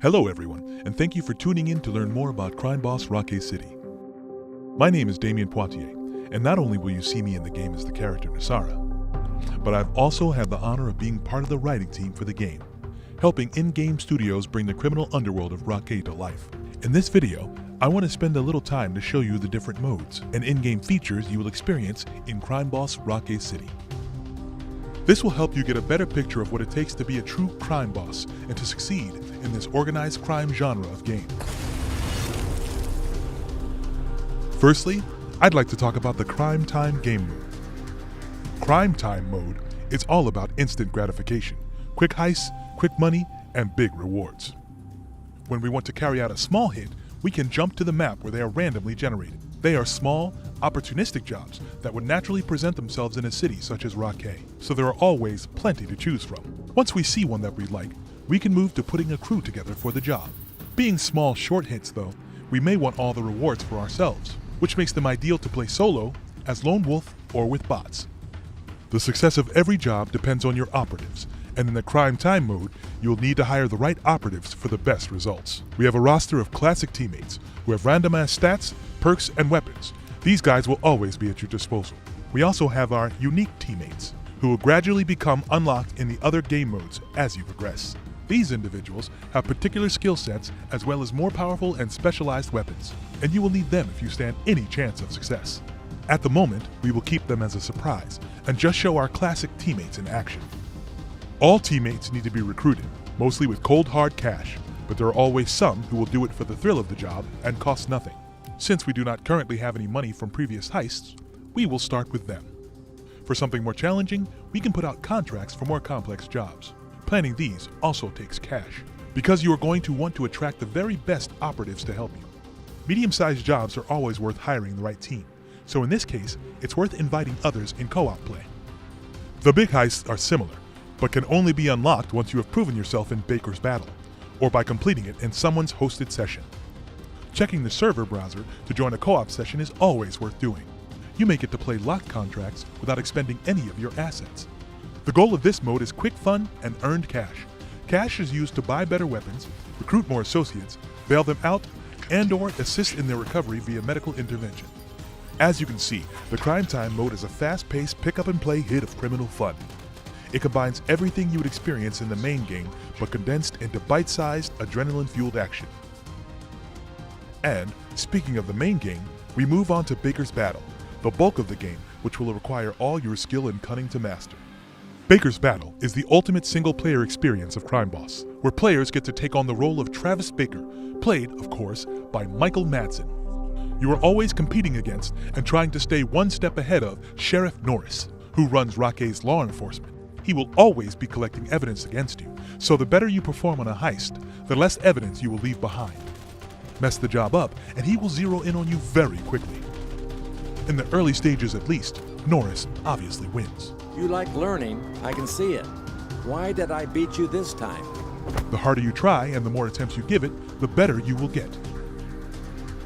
Hello everyone, and thank you for tuning in to learn more about crime boss Rockay City. My name is Damion Poitier, and not only will you see me in the game as the character Nasara, but I've also had the honor of being part of the writing team for the game, helping in-game studios bring the criminal underworld of Rockay to life. In this video, I want to spend a little time to show you the different modes and in-game features you will experience in crime boss Rockay City. This will help you get a better picture of what it takes to be a true crime boss and to succeed in this organized crime genre of game. Firstly, I'd like to talk about the Crime Time game mode. Crime Time mode is all about instant gratification, quick heists, quick money, and big rewards. When we want to carry out a small hit, we can jump to the map where they are randomly generated. They are small, opportunistic jobs that would naturally present themselves in a city such as Rockay, so there are always plenty to choose from. Once we see one that we like, we can move to putting a crew together for the job. Being small, short hits though, we may want all the rewards for ourselves, which makes them ideal to play solo, as lone wolf, or with bots. The success of every job depends on your operatives, and in the Crime Time mode, you'll need to hire the right operatives for the best results. We have a roster of classic teammates who have randomized stats, perks, and weapons. These guys will always be at your disposal. We also have our unique teammates, who will gradually become unlocked in the other game modes as you progress. These individuals have particular skill sets as well as more powerful and specialized weapons, and you will need them if you stand any chance of success. At the moment, we will keep them as a surprise and just show our classic teammates in action. All teammates need to be recruited, mostly with cold hard cash, but there are always some who will do it for the thrill of the job and cost nothing. Since we do not currently have any money from previous heists, we will start with them. For something more challenging, we can put out contracts for more complex jobs. Planning these also takes cash, because you are going to want to attract the very best operatives to help you. Medium-sized jobs are always worth hiring the right team, so in this case, it's worth inviting others in co-op play. The big heists are similar, but can only be unlocked once you have proven yourself in Baker's Battle, or by completing it in someone's hosted session. Checking the server browser to join a co-op session is always worth doing. You may get to play locked contracts without expending any of your assets. The goal of this mode is quick fun and earned cash. Cash is used to buy better weapons, recruit more associates, bail them out, and/or assist in their recovery via medical intervention. As you can see, the Crime Time mode is a fast-paced pick-up-and-play hit of criminal fun. It combines everything you would experience in the main game, but condensed into bite-sized, adrenaline-fueled action. And, speaking of the main game, we move on to Baker's Battle, the bulk of the game, which will require all your skill and cunning to master. Baker's Battle is the ultimate single-player experience of Crime Boss, where players get to take on the role of Travis Baker, played, of course, by Michael Madsen. You are always competing against and trying to stay one step ahead of Sheriff Norris, who runs Rockay's law enforcement. He will always be collecting evidence against you, so the better you perform on a heist, the less evidence you will leave behind. Mess the job up, and he will zero in on you very quickly. In the early stages at least, Norris obviously wins. You like learning, I can see it. Why did I beat you this time? The harder you try and the more attempts you give it, the better you will get.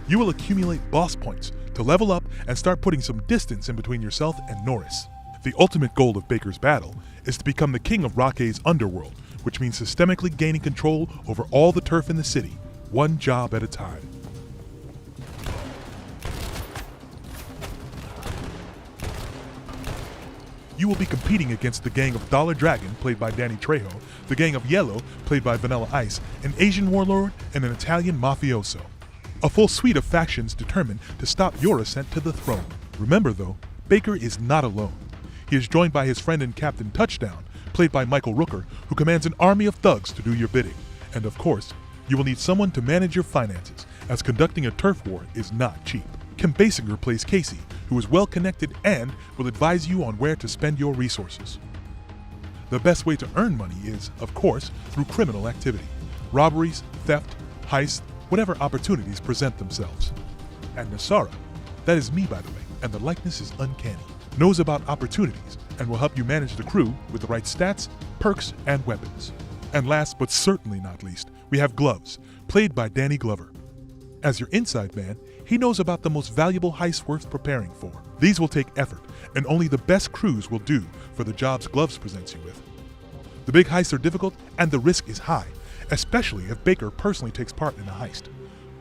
You will accumulate boss points to level up and start putting some distance in between yourself and Norris. The ultimate goal of Baker's Battle is to become the king of Rockay's underworld, which means systemically gaining control over all the turf in the city, one job at a time. You will be competing against the gang of Dollar Dragon, played by Danny Trejo, the gang of Yellow, played by Vanilla Ice, an Asian warlord, and an Italian mafioso. A full suite of factions determined to stop your ascent to the throne. Remember though, Baker is not alone. He is joined by his friend and Captain Touchdown, played by Michael Rooker, who commands an army of thugs to do your bidding. And of course, you will need someone to manage your finances, as conducting a turf war is not cheap. Kim Basinger plays Casey, who is well connected and will advise you on where to spend your resources. The best way to earn money is, of course, through criminal activity. Robberies, theft, heists, whatever opportunities present themselves. And Nasara, that is me by the way, and the likeness is uncanny, knows about opportunities and will help you manage the crew with the right stats, perks, and weapons. And last but certainly not least, we have Gloves, played by Danny Glover. As your inside man, he knows about the most valuable heists worth preparing for. These will take effort, and only the best crews will do for the jobs Gloves presents you with. The big heists are difficult and the risk is high, especially if Baker personally takes part in a heist.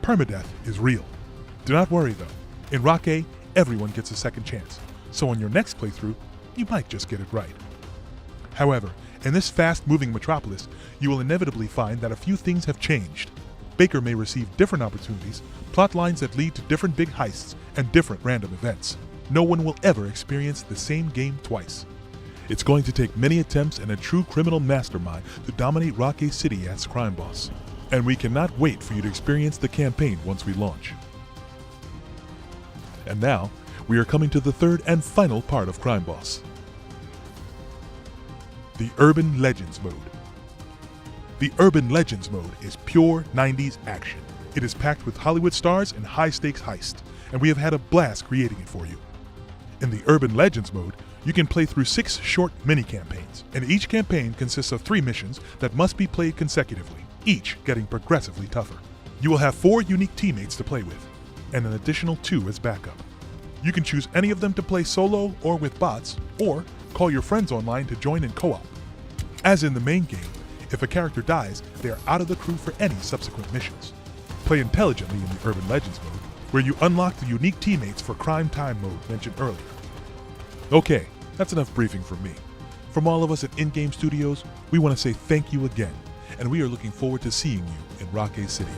Permadeath is real. Do not worry though, in Rockay, everyone gets a second chance, so on your next playthrough, you might just get it right. However, in this fast-moving metropolis, you will inevitably find that a few things have changed. Baker may receive different opportunities, plot lines that lead to different big heists, and different random events. No one will ever experience the same game twice. It's going to take many attempts and a true criminal mastermind to dominate Rockay City as crime boss. And we cannot wait for you to experience the campaign once we launch. And now, we are coming to the third and final part of Crime Boss. The Urban Legends mode. The Urban Legends mode is pure 90s action. It is packed with Hollywood stars and high-stakes heists, and we have had a blast creating it for you. In the Urban Legends mode, you can play through 6 short mini-campaigns, and each campaign consists of 3 missions that must be played consecutively, each getting progressively tougher. You will have 4 unique teammates to play with, and an additional 2 as backup. You can choose any of them to play solo or with bots, or call your friends online to join in co-op. As in the main game, if a character dies, they are out of the crew for any subsequent missions. Play intelligently in the Urban Legends mode, where you unlock the unique teammates for Crime Time mode mentioned earlier. Okay, that's enough briefing from me. From all of us at In-Game Studios, we want to say thank you again, and we are looking forward to seeing you in Rockay City.